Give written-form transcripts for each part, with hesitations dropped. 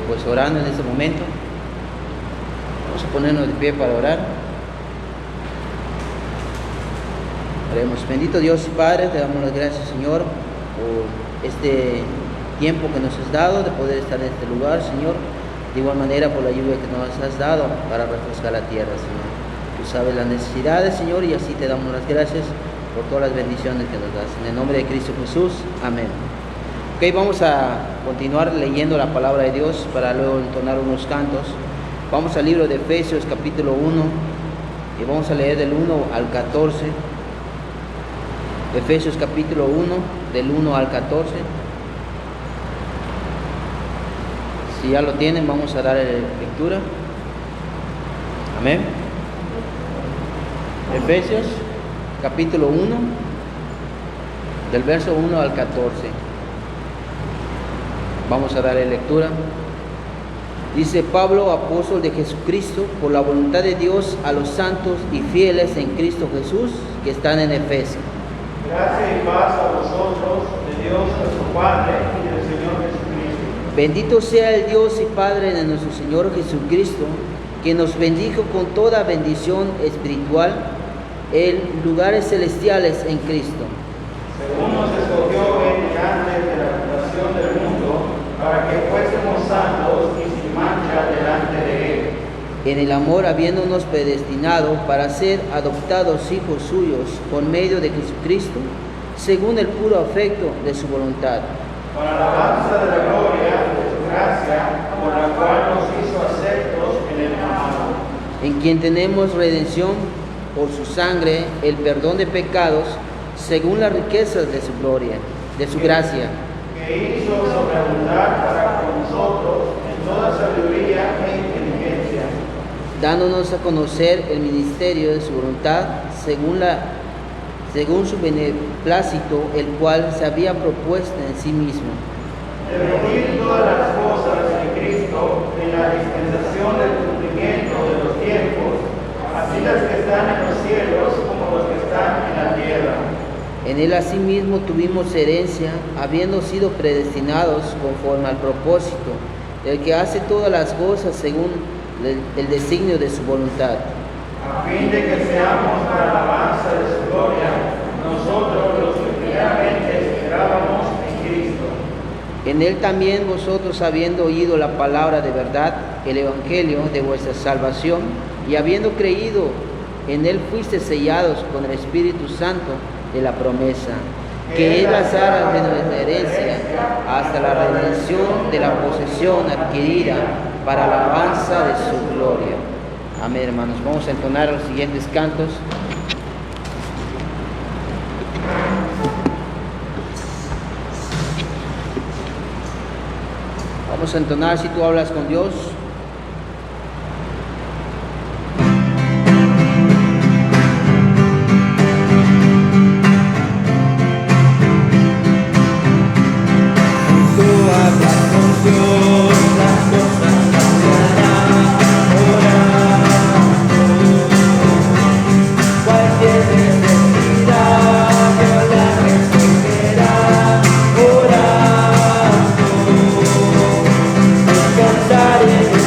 pues orando en este momento. Vamos a ponernos de pie para orar. Oremos. Bendito Dios y Padre, te damos las gracias, Señor, por este tiempo que nos has dado de poder estar en este lugar, Señor. De igual manera por la lluvia que nos has dado para refrescar la tierra, Señor. Tú sabes las necesidades, Señor, y así te damos las gracias por todas las bendiciones que nos das. En el nombre de Cristo Jesús, amén. Ok, vamos a continuar leyendo la palabra de Dios para luego entonar unos cantos. Vamos al libro de Efesios capítulo 1 y vamos a leer del 1 al 14. Efesios capítulo 1, del 1 al 14. Si ya lo tienen, vamos a dar lectura. Amén. Efesios capítulo 1, del verso 1 al 14. Vamos a dar lectura. Dice: Pablo, apóstol de Jesucristo, por la voluntad de Dios, a los santos y fieles en Cristo Jesús que están en Efeso. Gracia y paz a vosotros, de Dios nuestro Padre y del Señor Jesucristo. Bendito sea el Dios y Padre de nuestro Señor Jesucristo, que nos bendijo con toda bendición espiritual en lugares celestiales en Cristo. Según nos escogió Él antes de la fundación del mundo, para que fuésemos santos y sin mancha delante de Él. En el amor, habiéndonos predestinado para ser adoptados hijos suyos por medio de Jesucristo, según el puro afecto de su voluntad. Para la alabanza de la gloria de su gracia, por la cual nos hizo aceptos en el amado. En quien tenemos redención por su sangre, el perdón de pecados, según las riquezas de su gloria, de su gracia. Que hizo sobreabundar para con nosotros en toda sabiduría e inteligencia, dándonos a conocer el ministerio de su voluntad, según su beneplácito, el cual se había propuesto en sí mismo. de reunir todas las cosas en Cristo en la dispensación del cumplimiento de los tiempos, así las que están en los cielos como los que están en la tierra. En él asimismo tuvimos herencia, habiendo sido predestinados conforme al propósito del que hace todas las cosas según el designio de su voluntad. A fin de que seamos para la alabanza de su gloria, nosotros los que primeramente esperábamos en Cristo. En él también vosotros, habiendo oído la palabra de verdad, el evangelio de vuestra salvación, y habiendo creído, en él fuiste sellados con el Espíritu Santo de la promesa, que es las aras de nuestra herencia, hasta la redención de la posesión adquirida para la alabanza de su gloria. Amén, hermanos. Vamos a entonar los siguientes cantos. Vamos a entonar Si tú hablas con Dios. Cantaré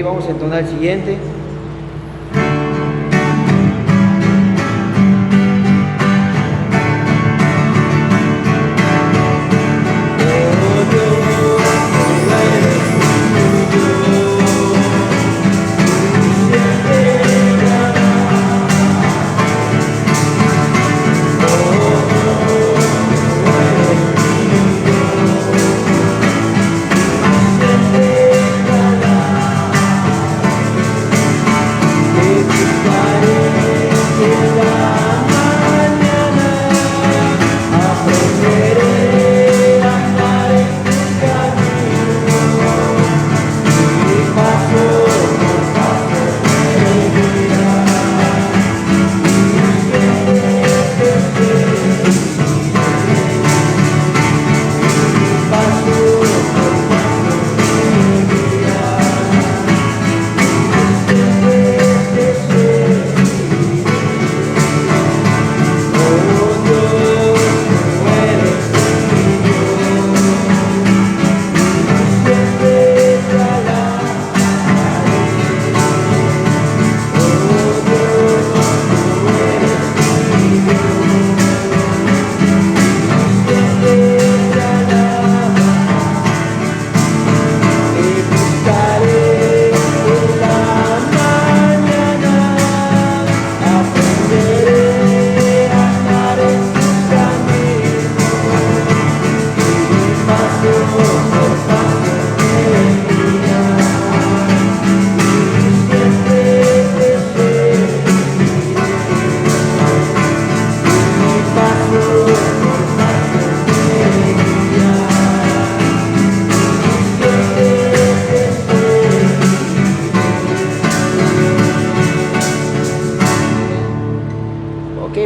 vamos a entonar el siguiente.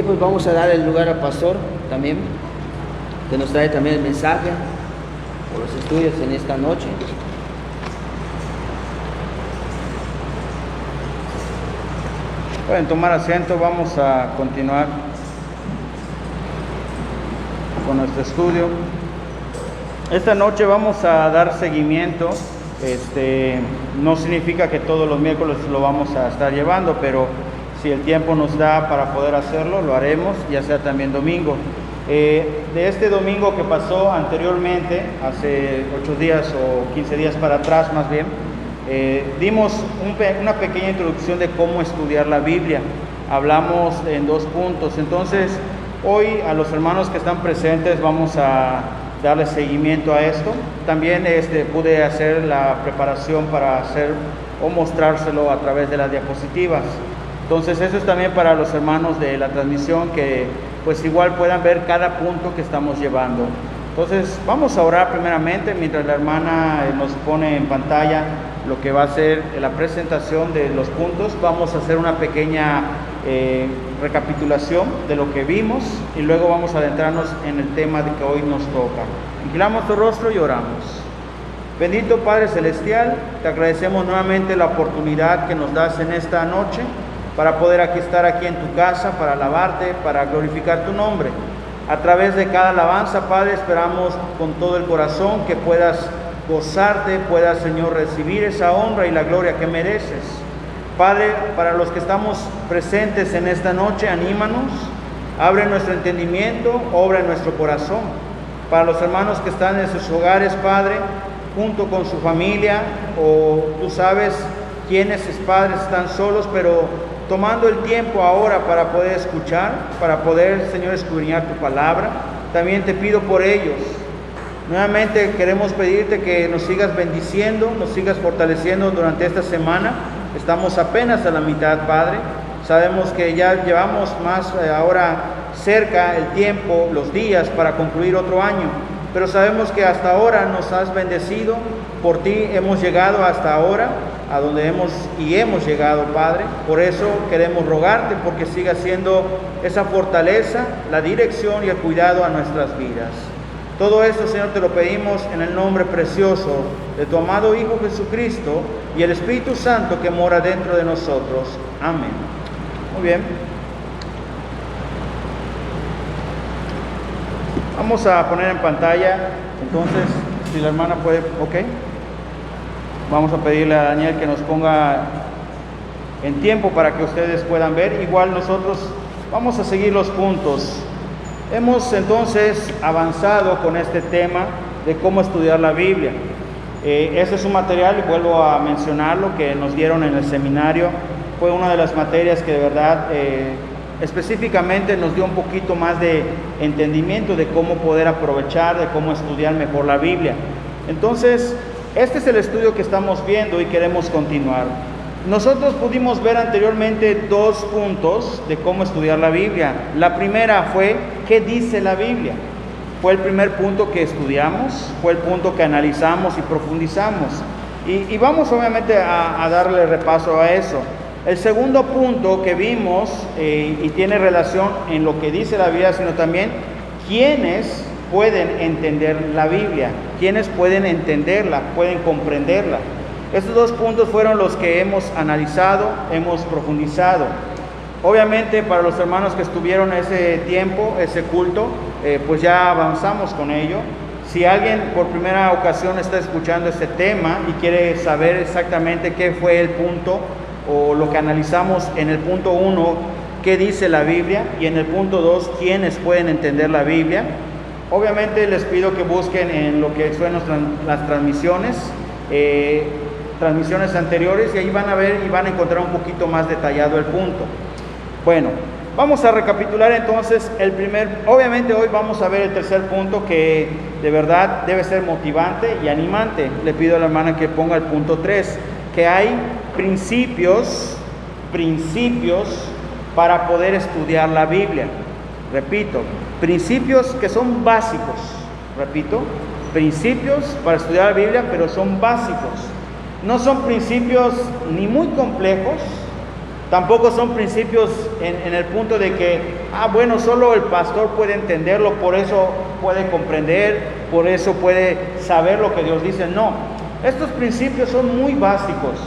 Pues vamos a dar el lugar al pastor también, que nos trae también el mensaje por los estudios en esta noche. Pueden tomar asiento, vamos a continuar con nuestro estudio. Esta noche vamos a dar seguimiento. No significa que todos los miércoles lo vamos a estar llevando, pero si el tiempo nos da para poder hacerlo, lo haremos, ya sea también domingo. De este domingo que pasó anteriormente, hace 8 días o 15 días para atrás más bien, dimos una pequeña introducción de cómo estudiar la Biblia. Hablamos en 2 puntos. Entonces, hoy a los hermanos que están presentes vamos a darle seguimiento a esto. También pude hacer la preparación para hacer o mostrárselo a través de las diapositivas. Entonces eso es también para los hermanos de la transmisión, que pues igual puedan ver cada punto que estamos llevando. Entonces vamos a orar primeramente mientras la hermana nos pone en pantalla lo que va a ser la presentación de los puntos. Vamos a hacer una pequeña recapitulación de lo que vimos y luego vamos a adentrarnos en el tema de que hoy nos toca. Inclinamos tu rostro y oramos. Bendito Padre Celestial, te agradecemos nuevamente la oportunidad que nos das en esta noche para poder estar aquí en tu casa, para alabarte, para glorificar tu nombre. A través de cada alabanza, Padre, esperamos con todo el corazón que puedas gozarte, puedas, Señor, recibir esa honra y la gloria que mereces. Padre, para los que estamos presentes en esta noche, anímanos, abre nuestro entendimiento, obra en nuestro corazón. Para los hermanos que están en sus hogares, Padre, junto con su familia, o tú sabes quiénes padres están solos, pero tomando el tiempo ahora para poder escuchar, para poder, Señor, escudriñar tu palabra. También te pido por ellos. Nuevamente queremos pedirte que nos sigas bendiciendo, nos sigas fortaleciendo durante esta semana. Estamos apenas a la mitad, Padre. Sabemos que ya llevamos más ahora cerca el tiempo, los días para concluir otro año. Pero sabemos que hasta ahora nos has bendecido. Por ti hemos llegado hasta ahora, a donde hemos llegado, Padre. Por eso queremos rogarte porque siga siendo esa fortaleza, la dirección y el cuidado a nuestras vidas. Todo esto, Señor, te lo pedimos en el nombre precioso de tu amado Hijo Jesucristo y el Espíritu Santo que mora dentro de nosotros. Amén. Muy bien. Vamos a poner en pantalla, entonces, si la hermana puede, ok. Vamos a pedirle a Daniel que nos ponga en tiempo para que ustedes puedan ver. Igual nosotros vamos a seguir los puntos. Hemos entonces avanzado con este tema de cómo estudiar la Biblia. Este es un material, y vuelvo a mencionarlo, que nos dieron en el seminario. Fue una de las materias que de verdad específicamente nos dio un poquito más de entendimiento de cómo poder aprovechar, de cómo estudiar mejor la Biblia. Entonces, este es el estudio que estamos viendo y queremos continuar. Nosotros pudimos ver anteriormente 2 puntos de cómo estudiar la Biblia. La primera fue, ¿qué dice la Biblia? Fue el primer punto que estudiamos, fue el punto que analizamos y profundizamos. Y vamos obviamente a darle repaso a eso. El segundo punto que vimos, y tiene relación en lo que dice la Biblia, sino también quiénes pueden entender la Biblia, quiénes pueden entenderla, pueden comprenderla. Estos 2 puntos fueron los que hemos analizado, hemos profundizado. Obviamente para los hermanos que estuvieron ese tiempo, ese culto, pues ya avanzamos con ello. Si alguien por primera ocasión está escuchando este tema y quiere saber exactamente qué fue el punto o lo que analizamos en el punto 1, qué dice la Biblia, y en el punto 2, quiénes pueden entender la Biblia, obviamente les pido que busquen en lo que son las transmisiones anteriores, y ahí van a ver y van a encontrar un poquito más detallado el punto. Bueno, vamos a recapitular entonces obviamente hoy vamos a ver el tercer punto, que de verdad debe ser motivante y animante. Le pido a la hermana que ponga el punto 3, que hay principios para poder estudiar la Biblia. Repito, principios que son básicos. Repito, principios para estudiar la Biblia, pero son básicos. No son principios ni muy complejos, tampoco son principios en el punto de que, bueno, solo el pastor puede entenderlo, por eso puede comprender, por eso puede saber lo que Dios dice. No, estos principios son muy básicos.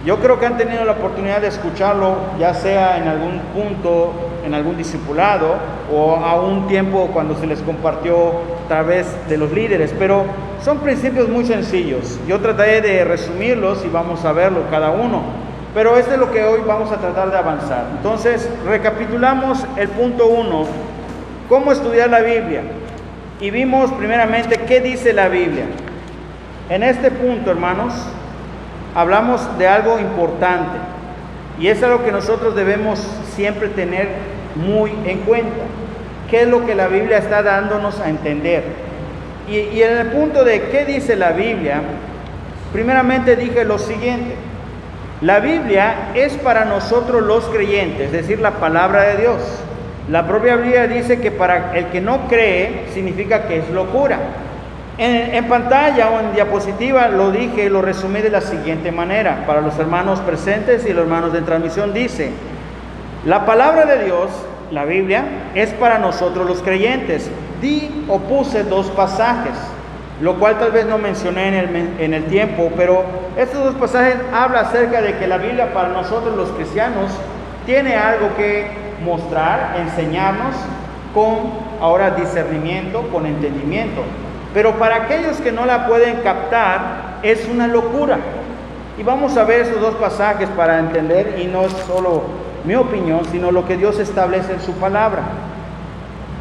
Yo creo que han tenido la oportunidad de escucharlo, ya sea en algún punto, en algún discipulado, o a un tiempo cuando se les compartió a través de los líderes, pero son principios muy sencillos. Yo trataré de resumirlos y vamos a verlo cada uno, pero este es lo que hoy vamos a tratar de avanzar. Entonces, recapitulamos el punto 1, cómo estudiar la Biblia, y vimos primeramente qué dice la Biblia. En este punto, hermanos, hablamos de algo importante, y es algo que nosotros debemos siempre tener muy en cuenta. ¿Qué es lo que la Biblia está dándonos a entender? Y en el punto de qué dice la Biblia, primeramente dije lo siguiente: la Biblia es para nosotros los creyentes, es decir, la palabra de Dios. La propia Biblia dice que para el que no cree significa que es locura. En pantalla o en diapositiva lo dije, lo resumí de la siguiente manera. Para los hermanos presentes y los hermanos de transmisión dice: la palabra de Dios, la Biblia, es para nosotros los creyentes. Puse 2 pasajes, lo cual tal vez no mencioné en el tiempo, pero estos 2 pasajes hablan acerca de que la Biblia para nosotros los cristianos tiene algo que mostrar, enseñarnos con ahora discernimiento, con entendimiento. Pero para aquellos que no la pueden captar, es una locura. Y vamos a ver esos 2 pasajes para entender, y no es solo mi opinión, sino lo que Dios establece en su palabra.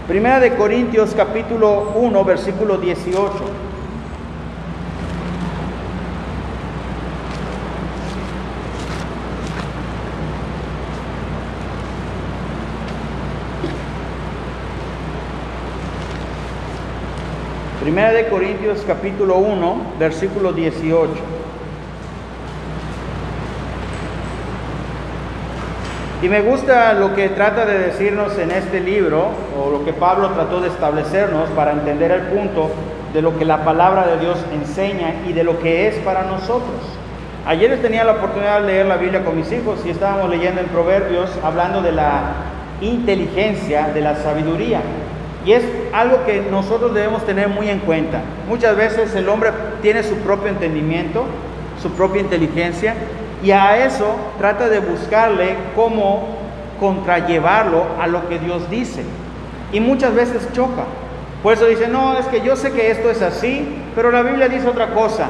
Primera de Corintios capítulo 1, versículo 18. Primera de Corintios capítulo 1, versículo 18. Y me gusta lo que trata de decirnos en este libro, o lo que Pablo trató de establecernos para entender el punto de lo que la palabra de Dios enseña y de lo que es para nosotros. Ayer tenía la oportunidad de leer la Biblia con mis hijos y estábamos leyendo en Proverbios hablando de la inteligencia, de la sabiduría. Y es algo que nosotros debemos tener muy en cuenta. Muchas veces el hombre tiene su propio entendimiento, su propia inteligencia, y a eso trata de buscarle cómo contrallevarlo a lo que Dios dice. Y muchas veces choca. Por eso dice, no, es que yo sé que esto es así, pero la Biblia dice otra cosa.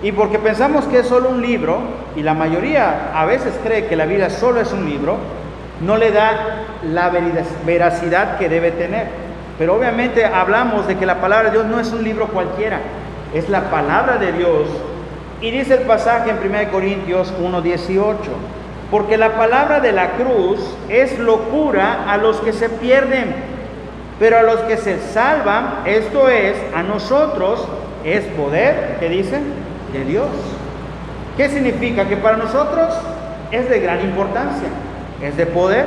Y porque pensamos que es solo un libro, y la mayoría a veces cree que la Biblia solo es un libro, no le da la veracidad que debe tener. Pero obviamente hablamos de que la palabra de Dios no es un libro cualquiera, es la palabra de Dios. Y dice el pasaje en 1 Corintios 1:18, porque la palabra de la cruz es locura a los que se pierden, pero a los que se salvan, esto es, a nosotros, es poder, ¿qué dice? De Dios. ¿Qué significa? Que para nosotros es de gran importancia, es de poder.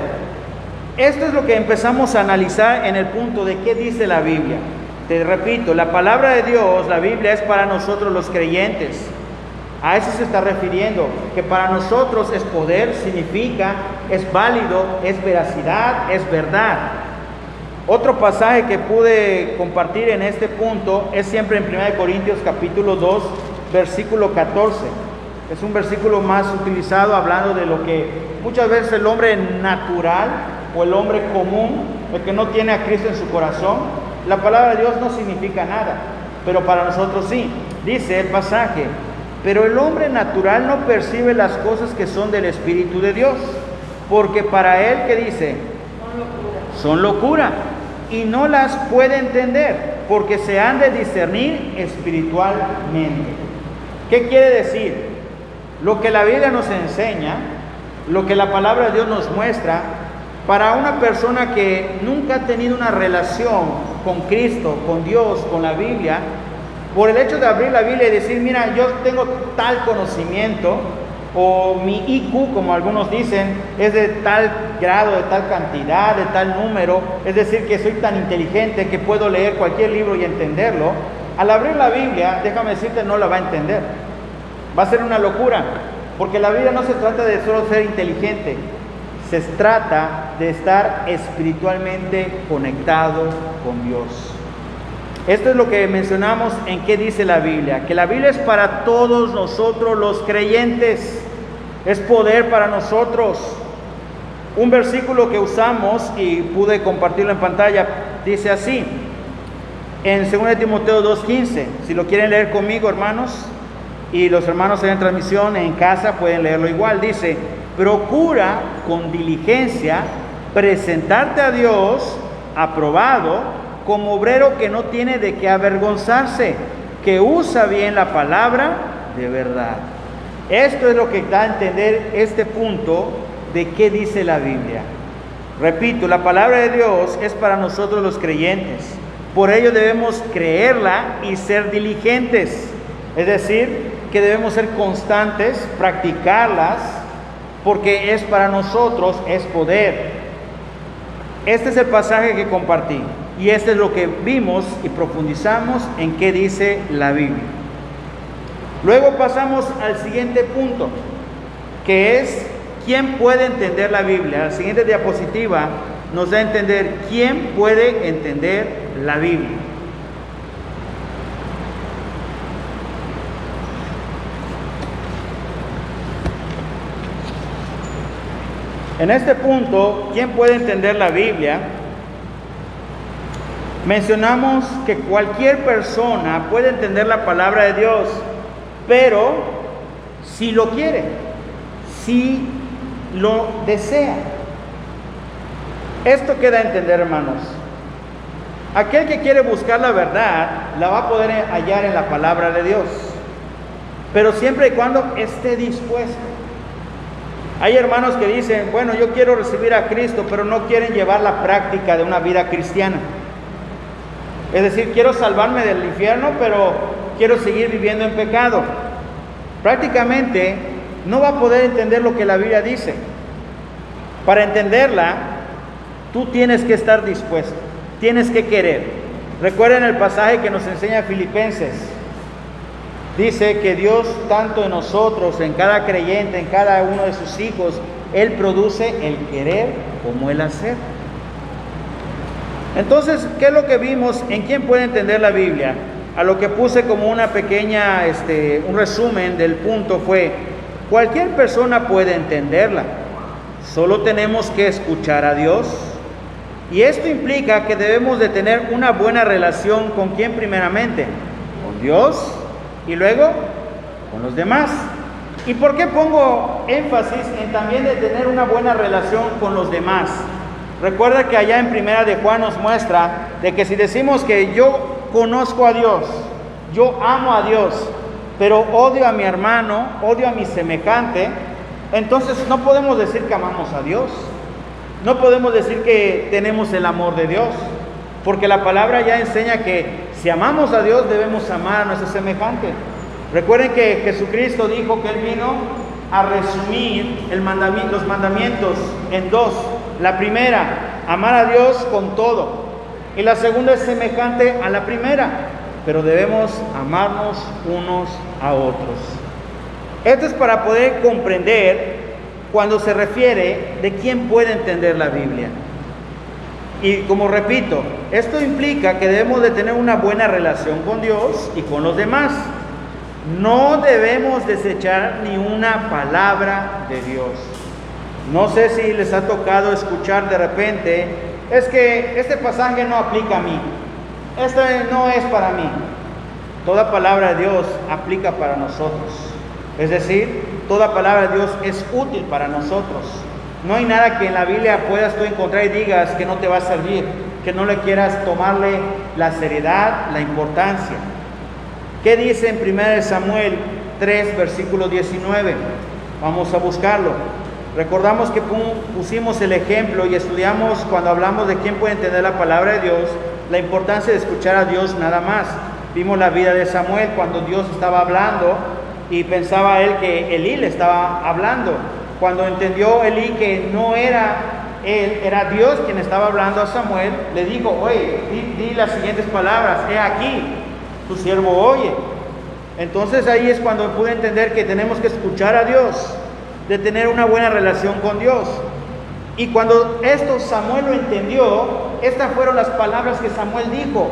Esto es lo que empezamos a analizar en el punto de qué dice la Biblia. Te repito, la palabra de Dios, la Biblia, es para nosotros los creyentes. A eso se está refiriendo, que para nosotros es poder, significa, es válido, es veracidad, es verdad. Otro pasaje que pude compartir en este punto es siempre en 1 Corintios capítulo 2, versículo 14. Es un versículo más utilizado hablando de lo que muchas veces el hombre natural o el hombre común, el que no tiene a Cristo en su corazón, la palabra de Dios no significa nada, pero para nosotros sí. Dice el pasaje, pero el hombre natural no percibe las cosas que son del Espíritu de Dios, porque para él, ¿qué dice? Son locura, y no las puede entender, porque se han de discernir espiritualmente. ¿Qué quiere decir? Lo que la Biblia nos enseña, lo que la palabra de Dios nos muestra, para una persona que nunca ha tenido una relación con Cristo, con Dios, con la Biblia, por el hecho de abrir la Biblia y decir, mira, yo tengo tal conocimiento, o mi IQ, como algunos dicen, es de tal grado, de tal cantidad, de tal número, es decir, que soy tan inteligente que puedo leer cualquier libro y entenderlo. Al abrir la Biblia, déjame decirte, no la va a entender. Va a ser una locura, porque la Biblia no se trata de solo ser inteligente, se trata de estar espiritualmente conectado con Dios. Esto es lo que mencionamos en qué dice la Biblia, que la Biblia es para todos nosotros los creyentes, es poder para nosotros. Un versículo que usamos y pude compartirlo en pantalla, dice así, en 2 Timoteo 2:15, si lo quieren leer conmigo, hermanos, y los hermanos en transmisión en casa pueden leerlo igual, dice, procura con diligencia presentarte a Dios aprobado, como obrero que no tiene de qué avergonzarse, que usa bien la palabra de verdad. Esto es lo que da a entender este punto de qué dice la Biblia. Repito, la palabra de Dios es para nosotros los creyentes. Por ello debemos creerla y ser diligentes. Es decir, que debemos ser constantes, practicarlas, porque es para nosotros, es poder. Este es el pasaje que compartí. Y este es lo que vimos y profundizamos en qué dice la Biblia. Luego pasamos al siguiente punto, que es quién puede entender la Biblia. La siguiente diapositiva nos da a entender quién puede entender la Biblia. En este punto, ¿quién puede entender la Biblia? Mencionamos que cualquier persona puede entender la palabra de Dios, pero si lo quiere, si lo desea. Esto queda a entender, hermanos. Aquel que quiere buscar la verdad, la va a poder hallar en la palabra de Dios, pero siempre y cuando esté dispuesto. Hay hermanos que dicen, bueno, yo quiero recibir a Cristo, pero no quieren llevar la práctica de una vida cristiana. Es decir, quiero salvarme del infierno, pero quiero seguir viviendo en pecado. Prácticamente no va a poder entender lo que la Biblia dice. Para entenderla, tú tienes que estar dispuesto, tienes que querer. Recuerden el pasaje que nos enseña Filipenses. Dice que Dios, tanto en nosotros, en cada creyente, en cada uno de sus hijos, Él produce el querer como el hacer. Entonces, ¿qué es lo que vimos? ¿En quién puede entender la Biblia? A lo que puse como una pequeña, un resumen del punto fue, cualquier persona puede entenderla, solo tenemos que escuchar a Dios. Y esto implica que debemos de tener una buena relación con quién primeramente, con Dios y luego con los demás. ¿Y por qué pongo énfasis en también de tener una buena relación con los demás? Recuerda que allá en Primera de Juan nos muestra de que si decimos que yo conozco a Dios, yo amo a Dios, pero odio a mi hermano, odio a mi semejante, entonces no podemos decir que amamos a Dios. No podemos decir que tenemos el amor de Dios, porque la palabra ya enseña que si amamos a Dios debemos amar a nuestro semejante. Recuerden que Jesucristo dijo que Él vino a resumir los mandamientos en dos. La primera, amar a Dios con todo. Y la segunda es semejante a la primera, pero debemos amarnos unos a otros. Esto es para poder comprender cuando se refiere de quién puede entender la Biblia. Y como repito, esto implica que debemos de tener una buena relación con Dios y con los demás. No debemos desechar ni una palabra de Dios. No sé si les ha tocado escuchar de repente, es que este pasaje no aplica a mí, esto no es para mí. Toda palabra de Dios aplica para nosotros. Es decir, toda palabra de Dios es útil para nosotros. No hay nada que en la Biblia puedas tú encontrar y digas que no te va a servir, que no le quieras tomarle la seriedad, la importancia. ¿Qué dice en 1 Samuel 3, versículo 19? Vamos a buscarlo. Recordamos que pusimos el ejemplo y estudiamos cuando hablamos de quién puede entender la palabra de Dios, la importancia de escuchar a Dios nada más. Vimos la vida de Samuel cuando Dios estaba hablando y pensaba él que Elí le estaba hablando. Cuando entendió Elí que no era él, era Dios quien estaba hablando a Samuel, le dijo, oye, di las siguientes palabras, he aquí, tu siervo oye. Entonces ahí es cuando pude entender que tenemos que escuchar a Dios, de tener una buena relación con Dios. Y cuando esto Samuel lo entendió, estas fueron las palabras que Samuel dijo.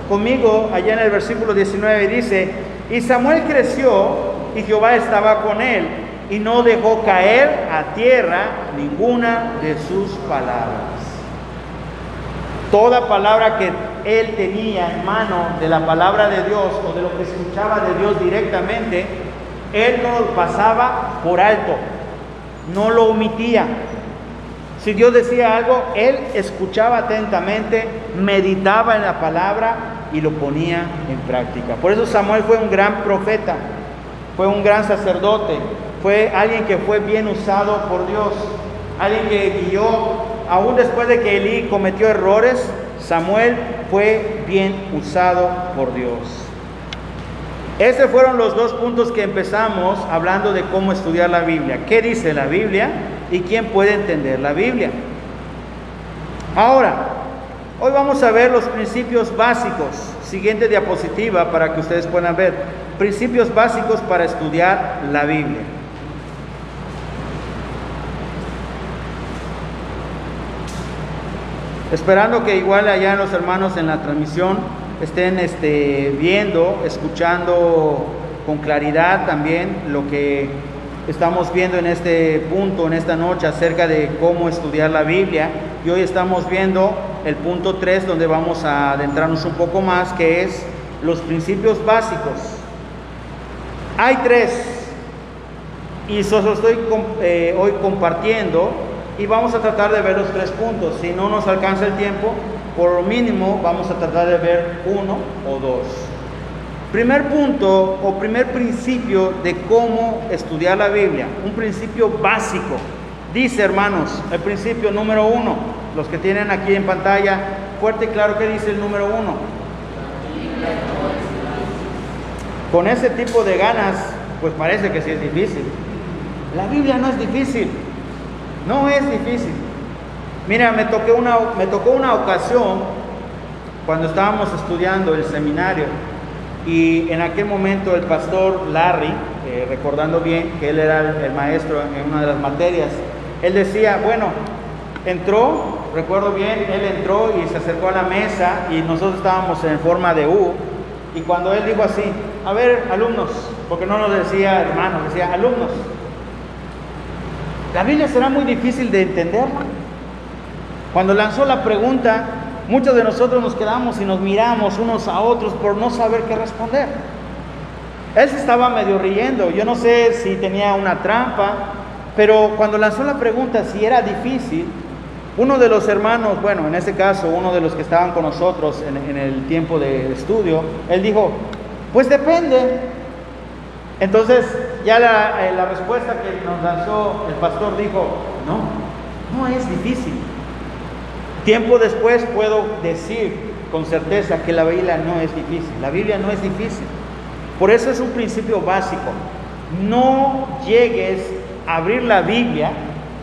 Conmigo, allá en el versículo 19 dice, y Samuel creció y Jehová estaba con él, y no dejó caer a tierra ninguna de sus palabras. Toda palabra que él tenía en mano de la palabra de Dios o de lo que escuchaba de Dios directamente, él no lo pasaba por alto, no lo omitía. Si Dios decía algo, él escuchaba atentamente, meditaba en la palabra y lo ponía en práctica. Por eso Samuel fue un gran profeta, fue un gran sacerdote, fue alguien que fue bien usado por Dios, alguien que guió, aún después de que Elí cometió errores, Samuel fue bien usado por Dios. Esos fueron los dos puntos que empezamos hablando de cómo estudiar la Biblia. ¿Qué dice la Biblia? ¿Y quién puede entender la Biblia? Ahora, hoy vamos a ver los principios básicos. Siguiente diapositiva para que ustedes puedan ver. Principios básicos para estudiar la Biblia. Esperando que igual allá los hermanos en la transmisión estén viendo, escuchando con claridad también lo que estamos viendo en este punto, en esta noche, acerca de cómo estudiar la Biblia. Y hoy estamos viendo el punto 3, donde vamos a adentrarnos un poco más, que es los principios básicos. Hay 3, y solo estoy hoy compartiendo, y vamos a tratar de ver los 3 puntos. Si no nos alcanza el tiempo, por lo mínimo vamos a tratar de ver 1 o 2. Primer punto o primer principio de cómo estudiar la Biblia, un principio básico. Dice, hermanos, el principio número 1, los que tienen aquí en pantalla, fuerte y claro, ¿qué dice el número 1? Con ese tipo de ganas, pues parece que sí es difícil. La Biblia no es difícil, no es difícil. Mira, me tocó una ocasión cuando estábamos estudiando el seminario, y en aquel momento el pastor Larry, recordando bien que él era el maestro en una de las materias, él decía, bueno, entró, recuerdo bien, él entró y se acercó a la mesa y nosotros estábamos en forma de U, y cuando él dijo así, a ver, alumnos, porque no nos decía hermanos, decía alumnos, ¿la Biblia será muy difícil de entenderla? Cuando lanzó la pregunta, muchos de nosotros nos quedamos y nos miramos unos a otros por no saber qué responder. Él se estaba medio riendo. Yo no sé si tenía una trampa, pero cuando lanzó la pregunta si era difícil, uno de los hermanos, bueno, en ese caso, uno de los que estaban con nosotros en el tiempo de estudio, él dijo, pues depende. Entonces, ya la respuesta que nos lanzó el pastor dijo, no es difícil. Tiempo después puedo decir con certeza que la Biblia no es difícil. La Biblia no es difícil. Por eso es un principio básico. No llegues a abrir la Biblia,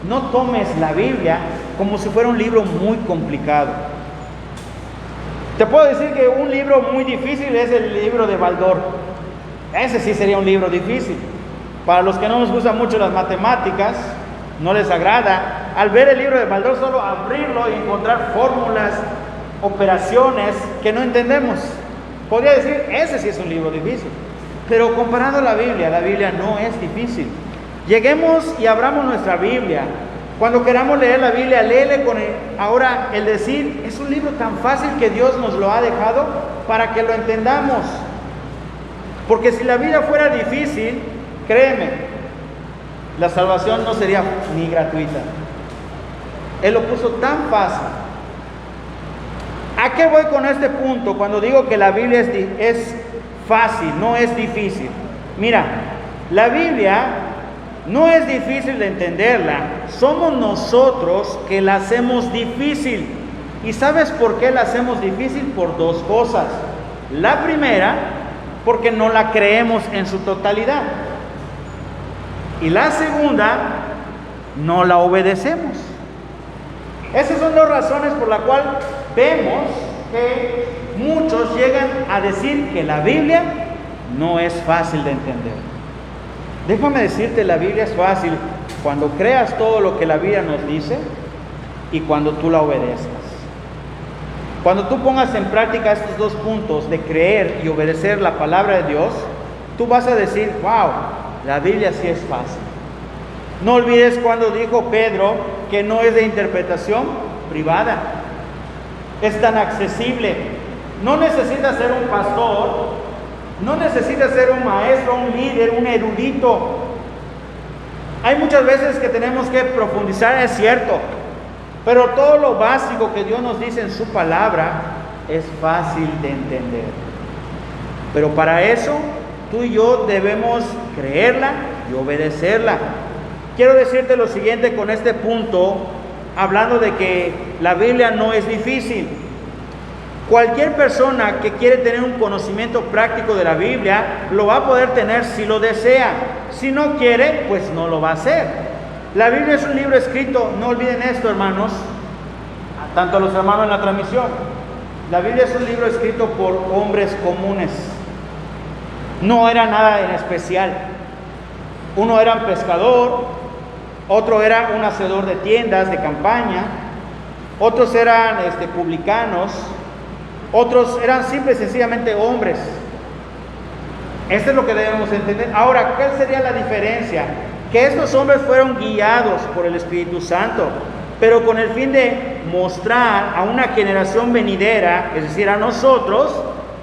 no tomes la Biblia como si fuera un libro muy complicado. Te puedo decir que un libro muy difícil es el libro de Baldor. Ese sí sería un libro difícil. Para los que no nos gustan mucho las matemáticas, no les agrada, al ver el libro de Baldor solo abrirlo y encontrar fórmulas, operaciones que no entendemos. Podría decir, ese sí es un libro difícil. Pero comparando la Biblia no es difícil. Lleguemos y abramos nuestra Biblia. Cuando queramos leer la Biblia, léele con ahora el decir, es un libro tan fácil que Dios nos lo ha dejado para que lo entendamos. Porque si la vida fuera difícil, créeme, la salvación no sería ni gratuita. Él lo puso tan fácil. ¿A qué voy con este punto cuando digo que la Biblia es fácil, no es difícil? Mira, la Biblia no es difícil de entenderla, somos nosotros que la hacemos difícil. ¿Y sabes por qué la hacemos difícil? Por dos cosas. La primera, porque no la creemos en su totalidad. Y la segunda, no la obedecemos. Esas son dos razones por las cuales vemos que muchos llegan a decir que la Biblia no es fácil de entender. Déjame decirte, la Biblia es fácil cuando creas todo lo que la Biblia nos dice y cuando tú la obedezcas. Cuando tú pongas en práctica estos dos puntos de creer y obedecer la palabra de Dios, tú vas a decir, wow, la Biblia sí es fácil. No olvides cuando dijo Pedro que no es de interpretación privada. Es tan accesible. No necesitas ser un pastor, no necesitas ser un maestro, un líder, un erudito. Hay muchas veces que tenemos que profundizar, es cierto, pero todo lo básico que Dios nos dice en su palabra es fácil de entender. Pero para eso, tú y yo debemos creerla y obedecerla. Quiero decirte lo siguiente con este punto, hablando de que la Biblia no es difícil. Cualquier persona que quiere tener un conocimiento práctico de la Biblia, lo va a poder tener si lo desea. Si no quiere, pues no lo va a hacer. La Biblia es un libro escrito, no olviden esto, hermanos, tanto los hermanos en la transmisión. La Biblia es un libro escrito por hombres comunes. No era nada en especial. Uno era un pescador, otro era un hacedor de tiendas de campaña, otros eran publicanos, otros eran simple y sencillamente hombres. Esto es lo que debemos entender. Ahora, ¿cuál sería la diferencia? Que estos hombres fueron guiados por el Espíritu Santo, pero con el fin de mostrar a una generación venidera, es decir, a nosotros,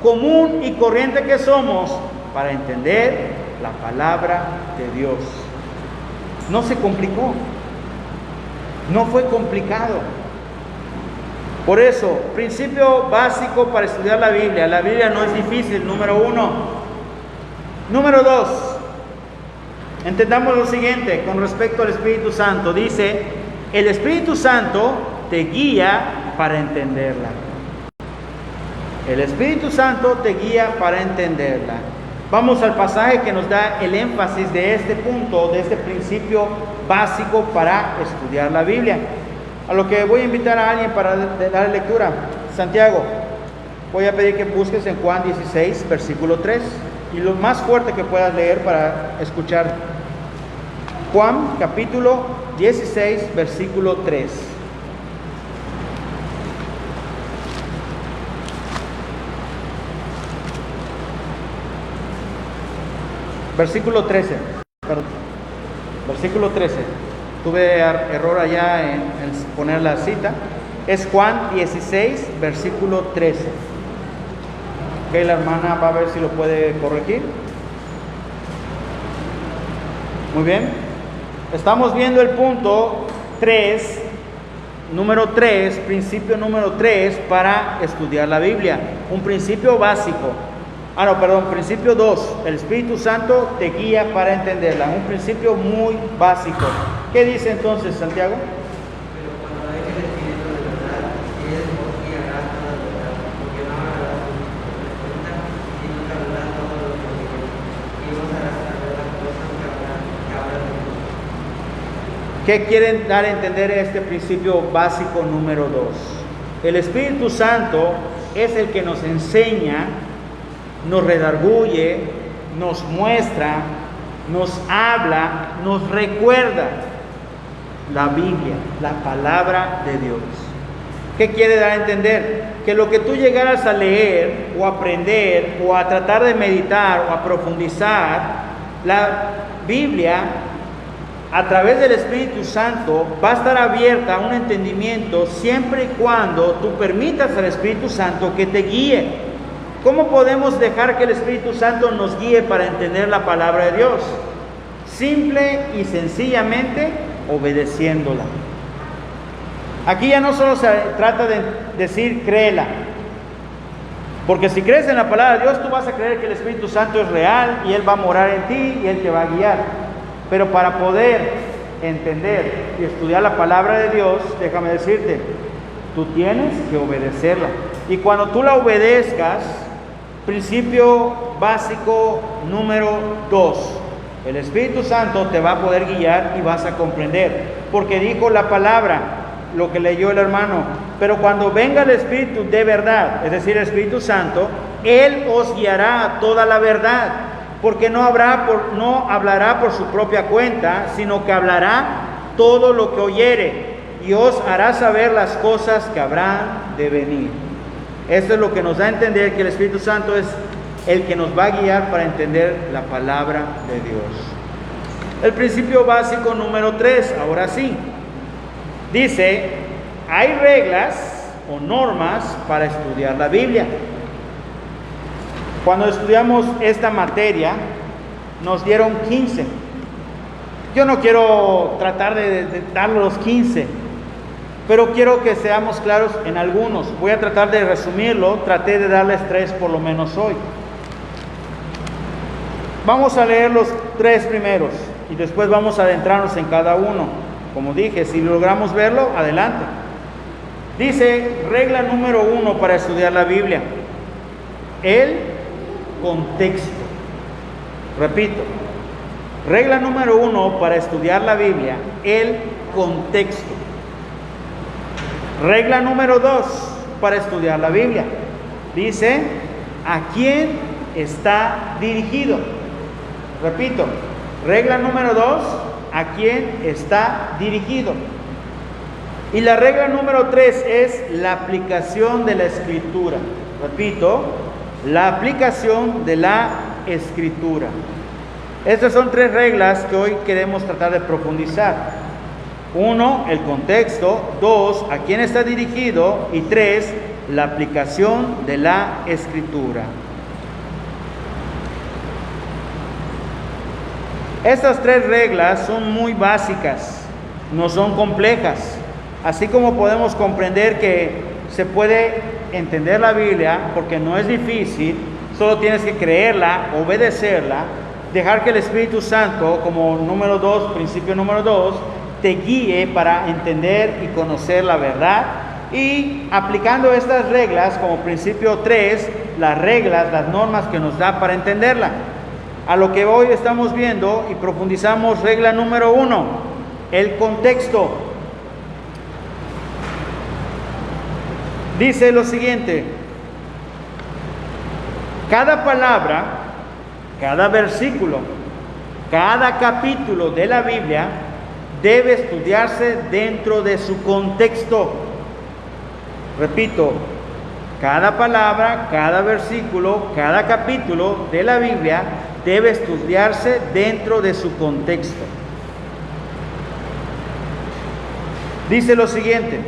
común y corriente que somos, para entender la palabra de Dios. No se complicó, no fue complicado. Por eso, principio básico para estudiar la Biblia no es difícil, número uno. Número dos, entendamos lo siguiente con respecto al Espíritu Santo. Dice, el Espíritu Santo te guía para entenderla. El Espíritu Santo te guía para entenderla. Vamos al pasaje que nos da el énfasis de este punto, de este principio básico para estudiar la Biblia. A lo que voy a invitar a alguien para dar lectura. Santiago, voy a pedir que busques en Juan 16, versículo 3. Y lo más fuerte que puedas leer para escuchar. Juan, capítulo 16, versículo 3. Versículo 13. Perdón. Versículo 13. Tuve error allá en poner la cita. Es Juan 16, versículo 13. Ok, la hermana va a ver si lo puede corregir. Muy bien. Estamos viendo el punto 3, número 3, principio número 3 para estudiar la Biblia. Un principio básico. Principio 2. El Espíritu Santo te guía para entenderla. Un principio muy básico. ¿Qué dice entonces Santiago? Pero cuando venga el Espíritu de verdad, Él os guiará a toda la verdad, porque no hablará por su cuenta, sino que hablará todo lo que oyó, y os hará saber las cosas que habrá de vosotros. ¿Qué quieren dar a entender este principio básico número 2? El Espíritu Santo es el que nos enseña, nos redarguye, nos muestra, nos habla, nos recuerda la Biblia, la palabra de Dios. ¿Qué quiere dar a entender? Que lo que tú llegaras a leer o aprender o a tratar de meditar o a profundizar, la Biblia a través del Espíritu Santo va a estar abierta a un entendimiento siempre y cuando tú permitas al Espíritu Santo que te guíe. ¿Cómo podemos dejar que el Espíritu Santo nos guíe para entender la palabra de Dios? Simple y sencillamente obedeciéndola. Aquí ya no solo se trata de decir créela, porque si crees en la palabra de Dios, tú vas a creer que el Espíritu Santo es real y Él va a morar en ti y Él te va a guiar. Pero para poder entender y estudiar la palabra de Dios, déjame decirte, tú tienes que obedecerla. Y cuando tú la obedezcas, principio básico número 2, el Espíritu Santo te va a poder guiar y vas a comprender, porque dijo la palabra, lo que leyó el hermano, pero cuando venga el Espíritu de verdad, es decir, el Espíritu Santo, Él os guiará a toda la verdad, porque no hablará por su propia cuenta, sino que hablará todo lo que oyere, y os hará saber las cosas que habrán de venir. Esto es lo que nos da a entender que el Espíritu Santo es el que nos va a guiar para entender la palabra de Dios. El principio básico número 3, ahora sí, dice, hay reglas o normas para estudiar la Biblia. Cuando estudiamos esta materia, nos dieron 15. Yo no quiero tratar de dar los 15, pero quiero que seamos claros en algunos. Voy a tratar de resumirlo, traté de darles 3 por lo menos hoy. Vamos a leer los 3 primeros y después vamos a adentrarnos en cada uno. Como dije, si logramos verlo, adelante. Dice, regla número 1 para estudiar la Biblia, el contexto. Repito, regla número 1 para estudiar la Biblia, el contexto. Regla número 2 para estudiar la Biblia, dice, ¿a quién está dirigido? Repito, regla número 2, ¿a quién está dirigido? Y la regla número 3 es la aplicación de la Escritura. Repito, la aplicación de la Escritura. Estas son 3 reglas que hoy queremos tratar de profundizar. 1, el contexto. 2, a quién está dirigido. Y 3, la aplicación de la Escritura. Estas 3 reglas son muy básicas, no son complejas. Así como podemos comprender que se puede entender la Biblia, porque no es difícil, solo tienes que creerla, obedecerla, dejar que el Espíritu Santo, como número 2, principio número 2, te guíe para entender y conocer la verdad. Y aplicando estas reglas como principio 3, las reglas, las normas que nos da para entenderla. A lo que hoy estamos viendo y profundizamos, regla número 1, el contexto. Dice lo siguiente: cada palabra, cada versículo, cada capítulo de la Biblia debe estudiarse dentro de su contexto. Repito, cada palabra, cada versículo, cada capítulo de la Biblia debe estudiarse dentro de su contexto. Dice lo siguiente: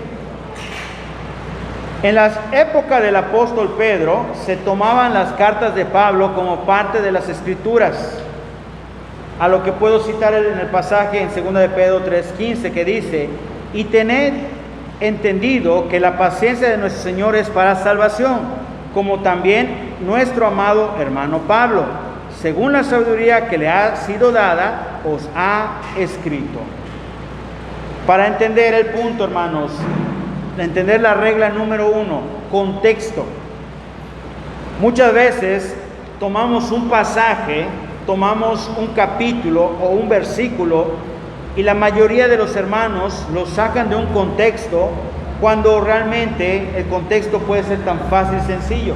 en la época del apóstol Pedro se tomaban las cartas de Pablo como parte de las Escrituras. a lo que puedo citar en el pasaje en 2 de Pedro 3:15, que dice: y tened entendido que la paciencia de nuestro Señor es para salvación, como también nuestro amado hermano Pablo, según la sabiduría que le ha sido dada, os ha escrito. Para entender el punto, hermanos, entender la regla número 1, contexto. Muchas veces tomamos un pasaje, tomamos un capítulo o un versículo, y la mayoría de los hermanos lo sacan de un contexto, cuando realmente el contexto puede ser tan fácil y sencillo.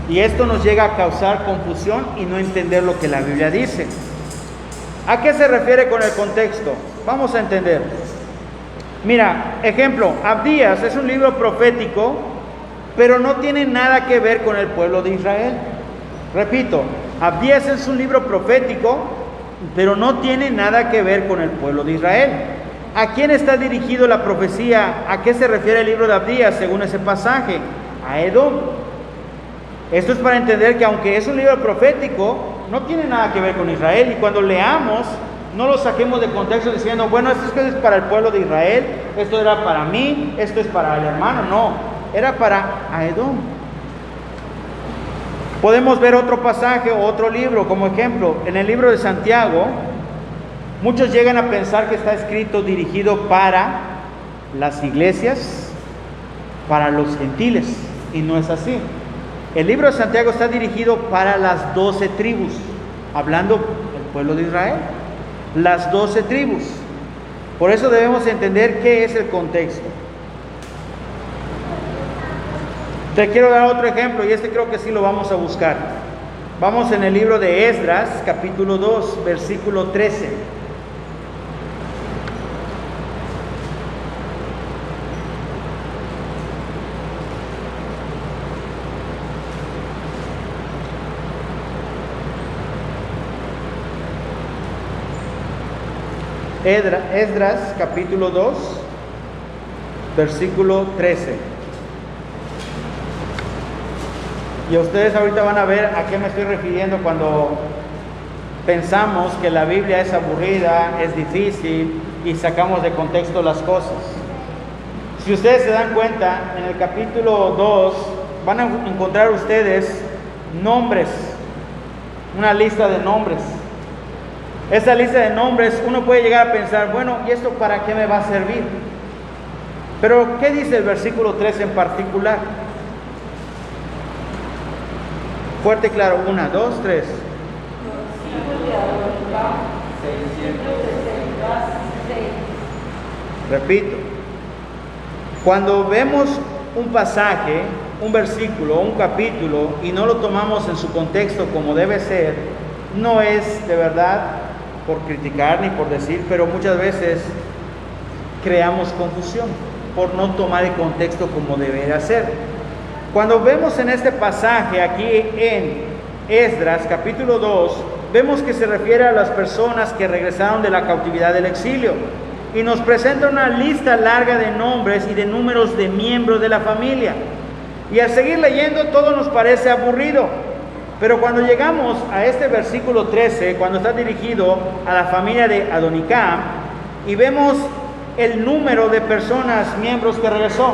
Y esto nos llega a causar confusión y no entender lo que la Biblia dice. ¿A qué se refiere con el contexto? Vamos a entender. Mira, ejemplo, Abdías es un libro profético, pero no tiene nada que ver con el pueblo de Israel. Repito, Abdías es un libro profético, pero no tiene nada que ver con el pueblo de Israel. ¿A quién está dirigido la profecía? ¿A qué se refiere el libro de Abdías según ese pasaje? A Edom. Esto es para entender que aunque es un libro profético, no tiene nada que ver con Israel, y cuando leamos, no lo saquemos de contexto diciendo, bueno, esto es para el pueblo de Israel, esto era para mí, esto es para el hermano. No, era para Edom. Podemos ver otro pasaje o otro libro como ejemplo. En el libro de Santiago, muchos llegan a pensar que está escrito dirigido para las iglesias, para los gentiles, y no es así. El libro de Santiago está dirigido para las 12 tribus, hablando del pueblo de Israel, las 12 tribus. Por eso debemos entender qué es el contexto. Te quiero dar otro ejemplo, y este creo que sí lo vamos a buscar. Vamos en el libro de Esdras, capítulo 2, versículo 13. Esdras, capítulo 2, versículo 13. Y ustedes ahorita van a ver a qué me estoy refiriendo cuando pensamos que la Biblia es aburrida, es difícil y sacamos de contexto las cosas. Si ustedes se dan cuenta, en el capítulo 2 van a encontrar ustedes nombres, una lista de nombres. Esa lista de nombres, uno puede llegar a pensar, bueno, ¿y esto para qué me va a servir? Pero, ¿qué dice el versículo 3 en particular? Fuerte y claro, 1, 2, 3. Repito, cuando vemos un pasaje, un versículo, un capítulo, y no lo tomamos en su contexto como debe ser, no es de verdad por criticar ni por decir, pero muchas veces creamos confusión por no tomar el contexto como debería ser. Cuando vemos en este pasaje aquí en Esdras capítulo 2, vemos que se refiere a las personas que regresaron de la cautividad del exilio, y nos presenta una lista larga de nombres y de números de miembros de la familia. Y al seguir leyendo todo nos parece aburrido, pero cuando llegamos a este versículo 13, cuando está dirigido a la familia de Adonicam, y vemos el número de personas, miembros que regresó,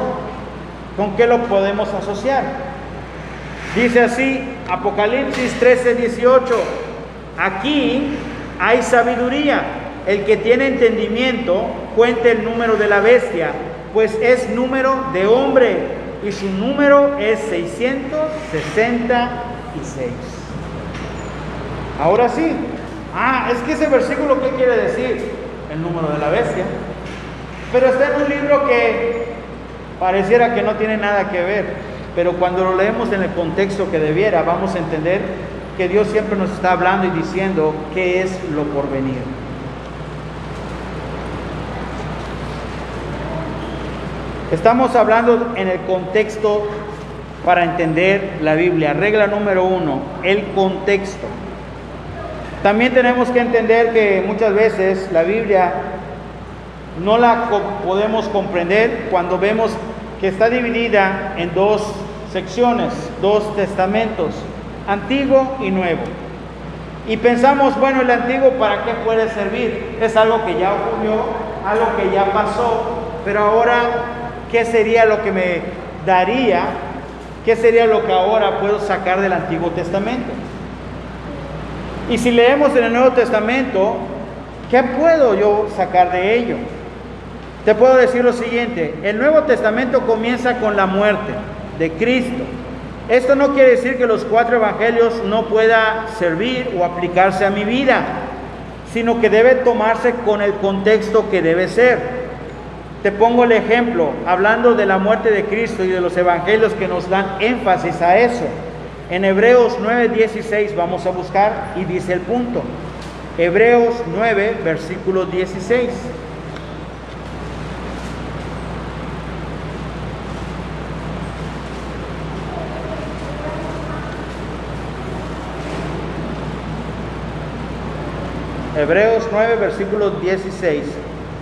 ¿con qué lo podemos asociar? Dice así, Apocalipsis 13:18, aquí hay sabiduría, el que tiene entendimiento cuente el número de la bestia, pues es número de hombre, y su número es 666. Ahora sí, es que ese versículo, ¿qué quiere decir? El número de la bestia. Pero está en un libro que pareciera que no tiene nada que ver, pero cuando lo leemos en el contexto que debiera, vamos a entender que Dios siempre nos está hablando y diciendo qué es lo por venir. Estamos hablando en el contexto para entender la Biblia. Regla número 1, el contexto. También tenemos que entender que muchas veces la Biblia no la podemos comprender cuando vemos que está dividida en dos secciones, dos testamentos, Antiguo y Nuevo. Y pensamos, bueno, el antiguo, ¿para qué puede servir? Es algo que ya ocurrió, algo que ya pasó, pero ahora, ¿qué sería lo que me daría? ¿Qué sería lo que ahora puedo sacar del Antiguo Testamento? Y si leemos en el Nuevo Testamento, ¿qué puedo yo sacar de ello? Te puedo decir lo siguiente: el Nuevo Testamento comienza con la muerte de Cristo. Esto no quiere decir que los 4 evangelios no pueda servir o aplicarse a mi vida, sino que debe tomarse con el contexto que debe ser. Te pongo el ejemplo, hablando de la muerte de Cristo y de los evangelios que nos dan énfasis a eso. En Hebreos 9:16 vamos a buscar y dice el punto. Hebreos 9, versículo 16. Hebreos 9, versículo 16.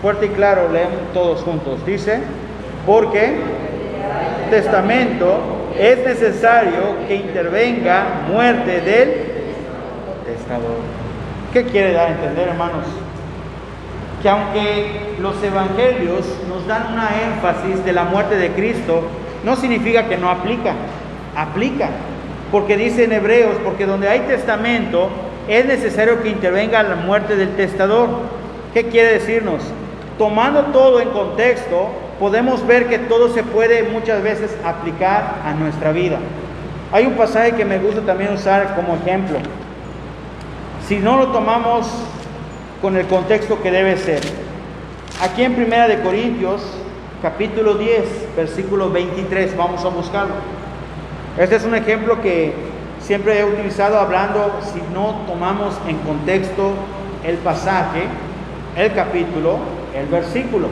Fuerte y claro, leemos todos juntos. Dice: porque testamento es necesario que intervenga muerte del testador. ¿Qué quiere dar a entender, hermanos? Que aunque los evangelios nos dan una énfasis de la muerte de Cristo, no significa que no aplica. Aplica. Porque dice en Hebreos, porque donde hay testamento, es necesario que intervenga la muerte del testador. ¿Qué quiere decirnos? Tomando todo en contexto, podemos ver que todo se puede muchas veces aplicar a nuestra vida. Hay un pasaje que me gusta también usar como ejemplo. Si no lo tomamos con el contexto que debe ser. Aquí en 1 Corintios, capítulo 10, versículo 23, vamos a buscarlo. Este es un ejemplo que siempre he utilizado hablando si no tomamos en contexto el pasaje, el capítulo, el versículo.